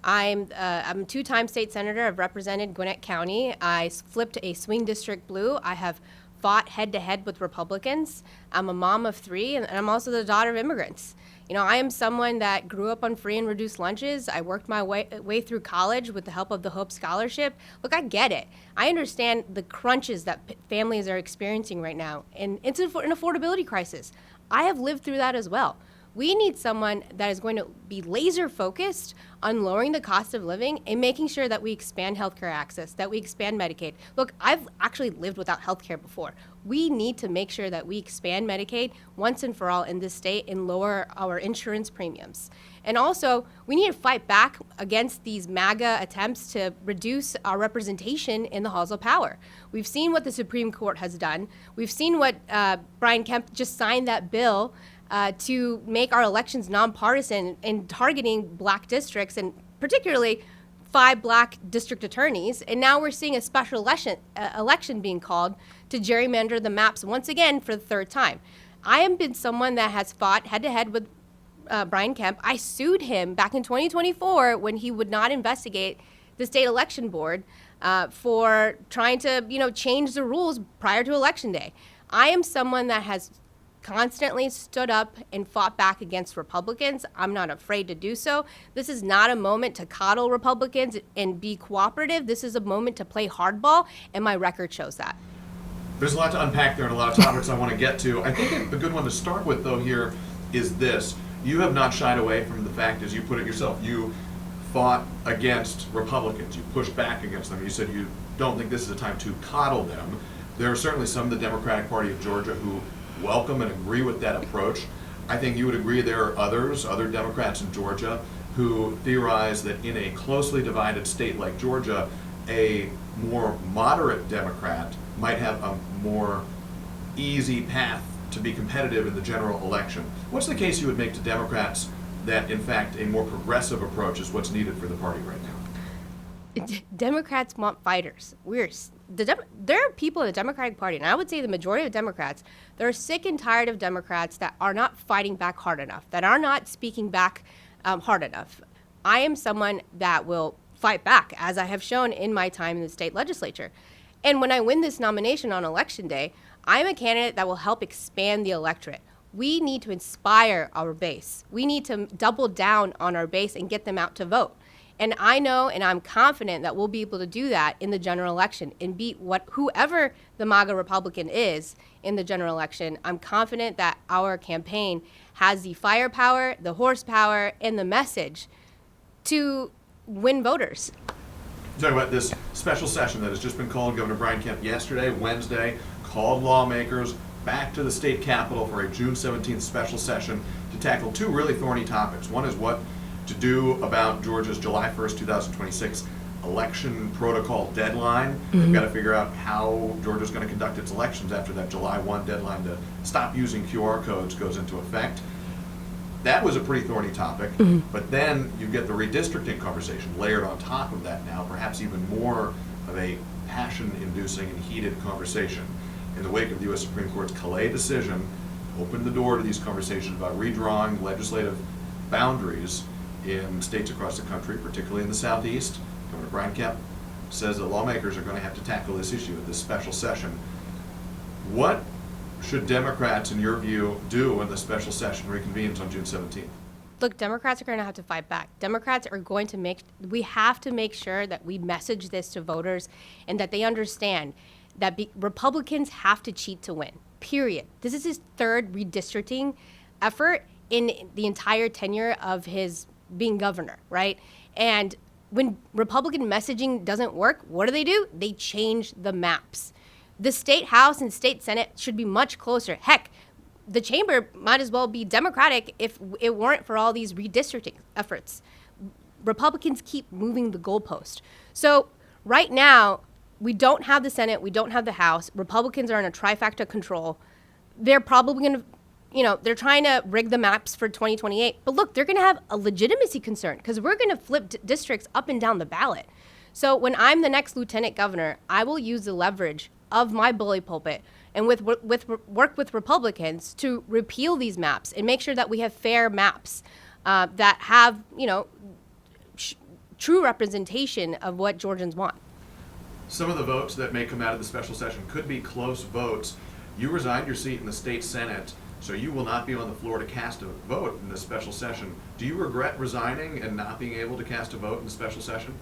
I'm a two-time state senator. I've represented Gwinnett County. I flipped a swing district blue. I have fought head-to-head with Republicans. I'm a mom of 3, and I'm also the daughter of immigrants. You know, I am someone that grew up on free and reduced lunches. I worked my way through college with the help of the Hope Scholarship. Look, I get it. I understand the crunches that families are experiencing right now, and it's an affordability crisis. I have lived through that as well. We need someone that is going to be laser focused on lowering the cost of living and making sure that we expand healthcare access, that we expand Medicaid. Look, I've actually lived without healthcare before. We need to make sure that we expand Medicaid once and for all in this state and lower our insurance premiums. And also, we need to fight back against these MAGA attempts to reduce our representation in the halls of power. We've seen what the Supreme Court has done. We've seen what Brian Kemp just signed that bill to make our elections nonpartisan and targeting black districts, and particularly 5 black district attorneys. And now we're seeing a special election being called to gerrymander the maps once again for the 3rd time. I have been someone that has fought head-to-head with Brian Kemp. I sued him back in 2024 when he would not investigate the state election board for trying to, change the rules prior to Election Day. I am someone that has constantly stood up and fought back against Republicans. I'm not afraid to do so. This is not a moment to coddle Republicans and be cooperative. This is a moment to play hardball, and my record shows that. There's a lot to unpack there and a lot of topics I want to get to. I think a good one to start with, though, here is this. You have not shied away from the fact, as you put it yourself, you fought against Republicans. You pushed back against them. You said you don't think this is a time to coddle them. There are certainly some of the Democratic Party of Georgia who welcome and agree with that approach. I think you would agree there are other Democrats in Georgia who theorize that in a closely divided state like Georgia, a more moderate Democrat might have a more easy path to be competitive in the general election. What's the case you would make to Democrats that, in fact, a more progressive approach is what's needed for the party right now? Democrats want fighters. There are people in the Democratic Party, and I would say the majority of Democrats, that are sick and tired of Democrats that are not fighting back hard enough, that are not speaking back hard enough. I am someone that will fight back, as I have shown in my time in the state legislature. And when I win this nomination on Election Day, I am a candidate that will help expand the electorate. We need to inspire our base. We need to double down on our base and get them out to vote. And I know and I'm confident that we'll be able to do that in the general election and beat whoever the MAGA Republican is in the general election. I'm confident that our campaign has the firepower, the horsepower, and the message to win voters. Talking about this special session that has just been called. Governor Brian Kemp yesterday, Wednesday, called lawmakers back to the state capitol for a June 17th special session to tackle 2 really thorny topics. One is what to do about Georgia's July 1st, 2026 election protocol deadline. Mm-hmm. They've got to figure out how Georgia's going to conduct its elections after that July 1 deadline to stop using QR codes goes into effect. That was a pretty thorny topic, mm-hmm. But then you get the redistricting conversation layered on top of that now, perhaps even more of a passion-inducing and heated conversation. In the wake of the U.S. Supreme Court's Calais decision, opened the door to these conversations about redrawing legislative boundaries in states across the country, particularly in the Southeast. Governor Brian Kemp says that lawmakers are going to have to tackle this issue at this special session. What should Democrats, in your view, do when the special session reconvenes on June 17th? Look, Democrats are going to have to fight back. Democrats are going to we have to make sure that we message this to voters and that they understand that Republicans have to cheat to win, period. This is his 3rd redistricting effort in the entire tenure of his being governor, right? And when Republican messaging doesn't work, what do? They change the maps. The state house and state senate should be much closer. Heck, the chamber might as well be Democratic if it weren't for all these redistricting efforts. Republicans keep moving the goalpost. So right now, we don't have the Senate, we don't have the House. Republicans are in a trifecta control. They're probably going to, they're trying to rig the maps for 2028. But look, they're going to have a legitimacy concern because we're going to flip districts up and down the ballot. So when I'm the next lieutenant governor, I will use the leverage of my bully pulpit and work with Republicans to repeal these maps and make sure that we have fair maps that have, true representation of what Georgians want. Some of the votes that may come out of the special session could be close votes. You resigned your seat in the state Senate, so you will not be on the floor to cast a vote in the special session. Do you regret resigning and not being able to cast a vote in the special session?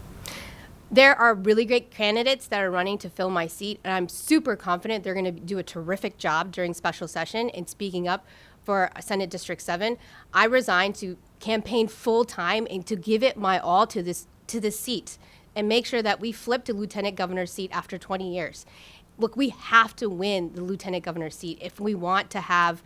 There are really great candidates that are running to fill my seat, and I'm super confident they're going to do a terrific job during special session in speaking up for Senate District 7. I resigned to campaign full time and to give it my all to this seat and make sure that we flip to lieutenant governor's seat after 20 years. Look, we have to win the lieutenant governor's seat if we want to have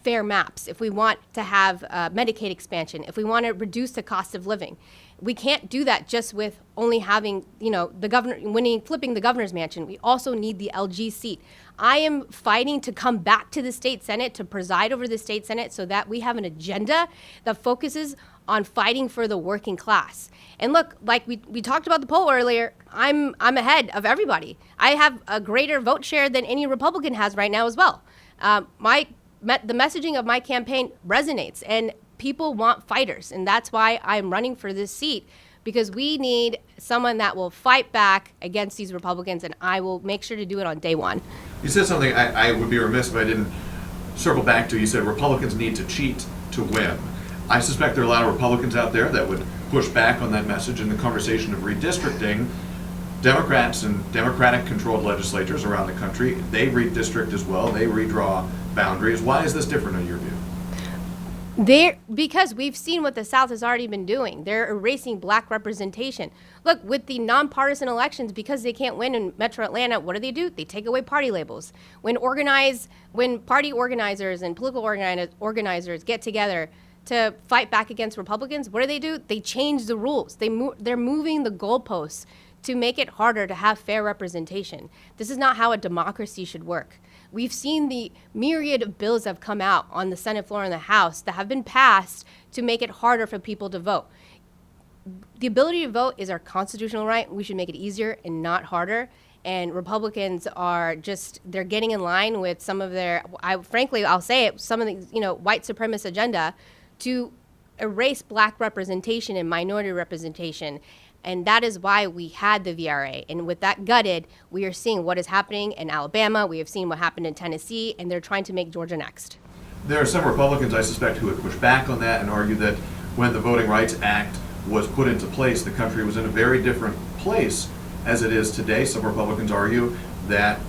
fair maps, if we want to have Medicaid expansion, if we want to reduce the cost of living. We can't do that just with only having, the governor flipping the governor's mansion. We also need the LG seat. I am fighting to come back to the state Senate, to preside over the state Senate, so that we have an agenda that focuses on fighting for the working class. And look, like we talked about the poll earlier, I'm ahead of everybody. I have a greater vote share than any Republican has right now as well. The messaging of my campaign resonates, and people want fighters, and that's why I'm running for this seat, because we need someone that will fight back against these Republicans, and I will make sure to do it on day one. You said something I would be remiss if I didn't circle back to. You said Republicans need to cheat to win. I suspect there are a lot of Republicans out there that would push back on that message in the conversation of redistricting. Democrats and Democratic-controlled legislatures around the country, they redistrict as well. They redraw boundaries. Why is this different in your view? Because we've seen what the South has already been doing. They're erasing black representation. Look, with the nonpartisan elections, because they can't win in Metro Atlanta, what do? They take away party labels. When party organizers and political organizers get together to fight back against Republicans, what do? They change the rules. They're moving the goalposts to make it harder to have fair representation. This is not how a democracy should work. We've seen the myriad of bills that have come out on the Senate floor and the House that have been passed to make it harder for people to vote. The ability to vote is our constitutional right. We should make it easier and not harder. And Republicans are they're getting in line with some of their, I'll say it, some of the, white supremacist agenda to erase black representation and minority representation. And that is why we had the VRA. And with that gutted, we are seeing what is happening in Alabama. We have seen what happened in Tennessee, and they're trying to make Georgia next. There are some Republicans, I suspect, who would push back on that and argue that when the Voting Rights Act was put into place, the country was in a very different place as it is today. Some Republicans argue that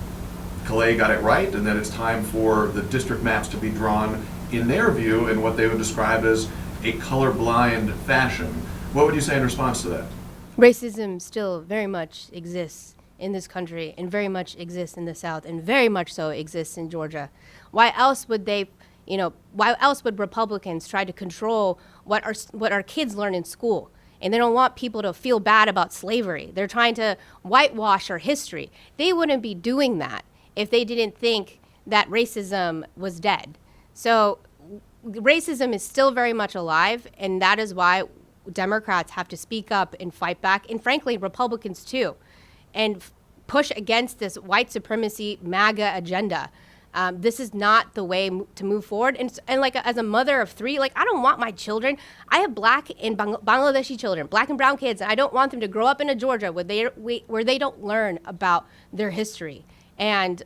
Calais got it right and that it's time for the district maps to be drawn, in their view, in what they would describe as a colorblind fashion. What would you say in response to that? Racism still very much exists in this country and very much exists in the South and very much so exists in Georgia. Why else would Republicans try to control what our kids learn in school? And they don't want people to feel bad about slavery. They're trying to whitewash our history. They wouldn't be doing that if they didn't think that racism was dead. So racism is still very much alive, and that is why Democrats have to speak up and fight back, and frankly, Republicans too, and push against this white supremacy MAGA agenda. This is not the way to move forward. And like as a mother of three, I don't want my children. I have black and Bangladeshi children, black and brown kids, and I don't want them to grow up in a Georgia where they don't learn about their history. And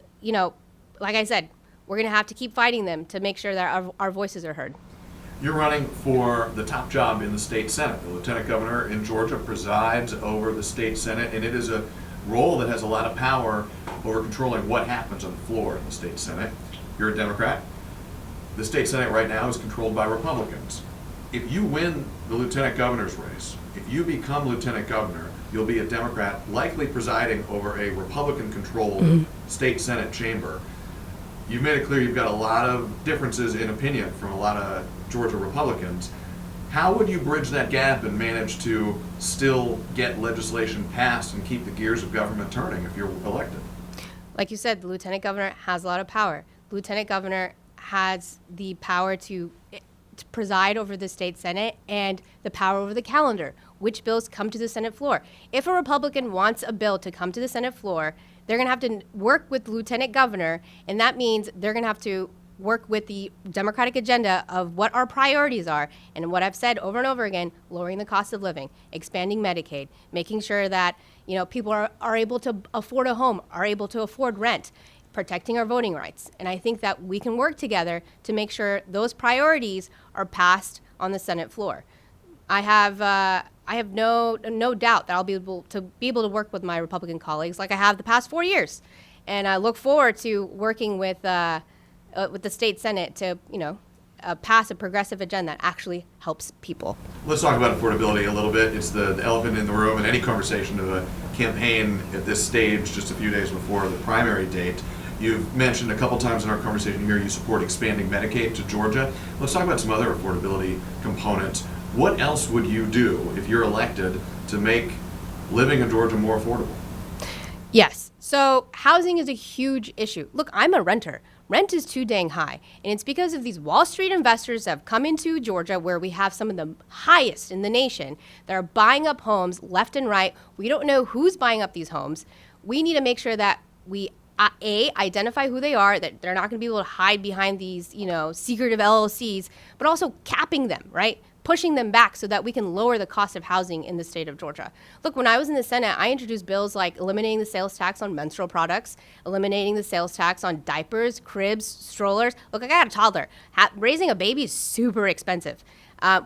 like I said, we're going to have to keep fighting them to make sure that our voices are heard. You're running for the top job in the state Senate. The lieutenant governor in Georgia presides over the state Senate, and it is a role that has a lot of power over controlling what happens on the floor in the state Senate. You're a Democrat. The state Senate right now is controlled by Republicans. If you win the lieutenant governor's race, if you become lieutenant governor, you'll be a Democrat likely presiding over a Republican-controlled state Senate chamber. You've made it clear you've got a lot of differences in opinion from a lot of Georgia Republicans. How would you bridge that gap and manage to still get legislation passed and keep the gears of government turning if you're elected? Like you said, the lieutenant governor has a lot of power. The lieutenant governor has the power to preside over the state Senate and the power over the calendar, which bills come to the Senate floor. If a Republican wants a bill to come to the Senate floor, they're going to have to work with the lieutenant governor, and that means they're going to have to work with the Democratic agenda of what our priorities are, and what I've said over and over again: lowering the cost of living, expanding Medicaid, making sure that people are able to afford a home, are able to afford rent, protecting our voting rights. And I think that we can work together to make sure those priorities are passed on the Senate floor. I have no doubt that I'll be able to work with my Republican colleagues like I have the past 4 years, and I look forward to working with the state Senate to pass a progressive agenda that actually helps people. Let's talk about affordability a little bit. It's the elephant in the room in any conversation of a campaign at this stage, just a few days before the primary date. You've mentioned a couple times in our conversation here you support expanding Medicaid to Georgia. Let's talk about some other affordability components. What else would you do if you're elected to make living in Georgia more affordable? Yes. So housing is a huge issue. Look, I'm a renter. Rent is too dang high. And it's because of these Wall Street investors that have come into Georgia, where we have some of the highest in the nation, that are buying up homes left and right. We don't know who's buying up these homes. We need to make sure that we identify who they are, that they're not going to be able to hide behind these, secretive LLCs, but also capping them, right? Pushing them back so that we can lower the cost of housing in the state of Georgia. Look, when I was in the Senate, I introduced bills like eliminating the sales tax on menstrual products, eliminating the sales tax on diapers, cribs, strollers. Look, I got a toddler. Raising a baby is super expensive.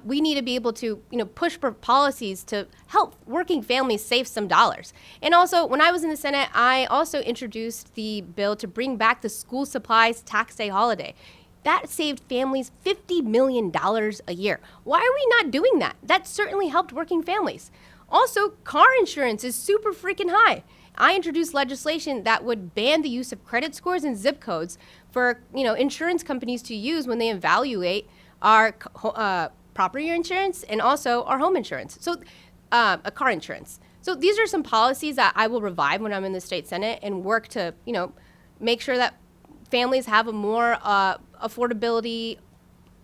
We need to be able to, push for policies to help working families save some dollars. And also, when I was in the Senate, I also introduced the bill to bring back the school supplies tax day holiday. That saved families $50 million a year. Why are we not doing that? That certainly helped working families. Also, car insurance is super freaking high. I introduced legislation that would ban the use of credit scores and zip codes for insurance companies to use when they evaluate our property insurance and also our home insurance. So, a car insurance. So these are some policies that I will revive when I'm in the state Senate and work to make sure that families have a more affordability,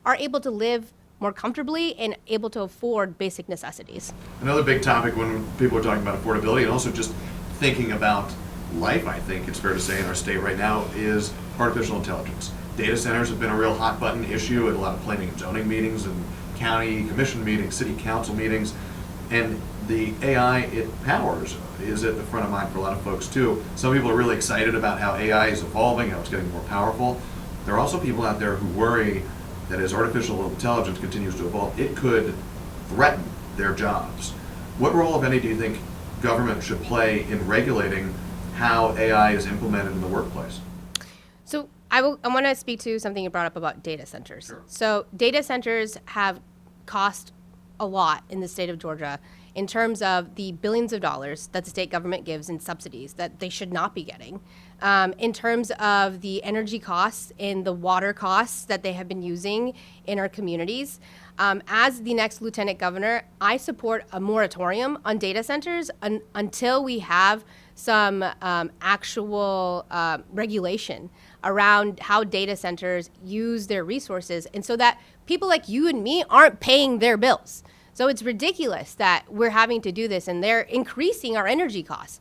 are able to live more comfortably and able to afford basic necessities. Another big topic when people are talking about affordability and also just thinking about life, I think it's fair to say, in our state right now, is artificial intelligence. Data centers have been a real hot button issue at a lot of planning and zoning meetings and county commission meetings, city council meetings, and the AI it powers is at the front of mind for a lot of folks too. Some people are really excited about how AI is evolving, how it's getting more powerful. There are also people out there who worry that as artificial intelligence continues to evolve, it could threaten their jobs. What role, if any, do you think government should play in regulating how AI is implemented in the workplace? So I want to speak to something you brought up about data centers. Sure. So data centers have cost a lot in the state of Georgia in terms of the billions of dollars that the state government gives in subsidies that they should not be getting, in terms of the energy costs and the water costs that they have been using in our communities. As the next lieutenant governor, I support a moratorium on data centers until we have some actual regulation around how data centers use their resources, and so that people like you and me aren't paying their bills. So it's ridiculous that we're having to do this, and they're increasing our energy costs.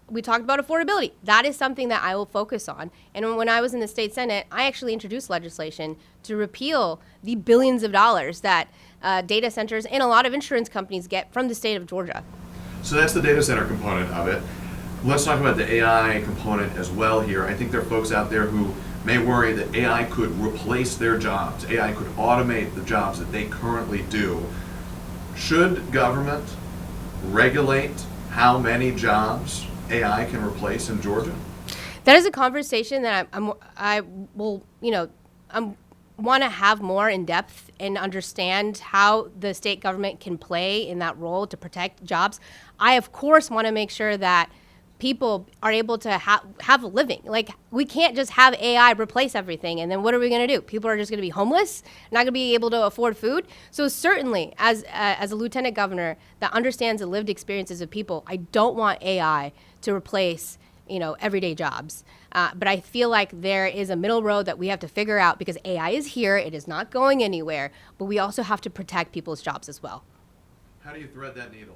We talked about affordability. That is something that I will focus on. And when I was in the state Senate, I actually introduced legislation to repeal the billions of dollars that data centers and a lot of insurance companies get from the state of Georgia. So that's the data center component of it. Let's talk about the AI component as well here. I think there are folks out there who may worry that AI could replace their jobs. AI could automate the jobs that they currently do. Should government regulate how many jobs AI can replace in Georgia? That is a conversation that I want to have more in depth and understand how the state government can play in that role to protect jobs. I, of course, want to make sure that people are able to have a living. Like, we can't just have AI replace everything, and then what are we going to do? People are just going to be homeless, not going to be able to afford food. So certainly, as a lieutenant governor that understands the lived experiences of people, I don't want AI to replace everyday jobs. But I feel like there is a middle road that we have to figure out, because AI is here, it is not going anywhere, but we also have to protect people's jobs as well. How do you thread that needle?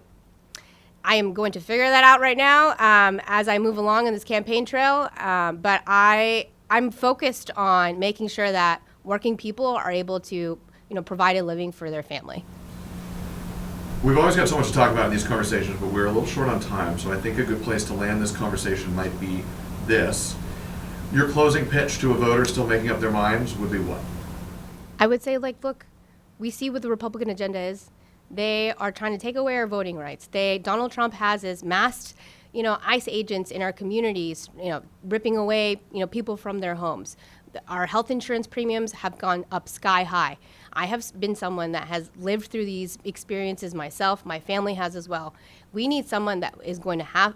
I am going to figure that out right now as I move along on this campaign trail. But I I'm focused on making sure that working people are able to, provide a living for their family. We've always got so much to talk about in these conversations, but we're a little short on time, so I think a good place to land this conversation might be this. Your closing pitch to a voter still making up their minds would be what? I would say, look, we see what the Republican agenda is. They are trying to take away our voting rights. Donald Trump has his masked, ICE agents in our communities, ripping away, people from their homes. Our health insurance premiums have gone up sky high. I have been someone that has lived through these experiences myself. My family has as well. We need someone that is going to have,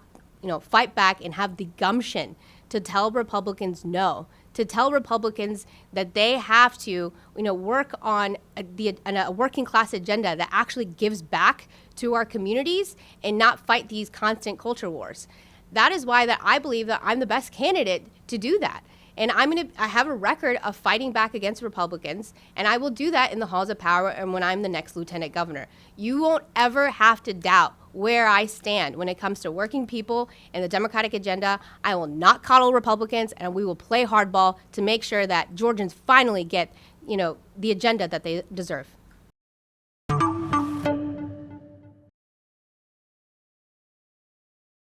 fight back and have the gumption to tell Republicans no, to tell Republicans that they have to, work on a working class agenda that actually gives back to our communities and not fight these constant culture wars. That is why that I believe that I'm the best candidate to do that. And I have a record of fighting back against Republicans, and I will do that in the halls of power and when I'm the next lieutenant governor. You won't ever have to doubt where I stand when it comes to working people and the Democratic agenda. I will not coddle Republicans, and we will play hardball to make sure that Georgians finally get, the agenda that they deserve.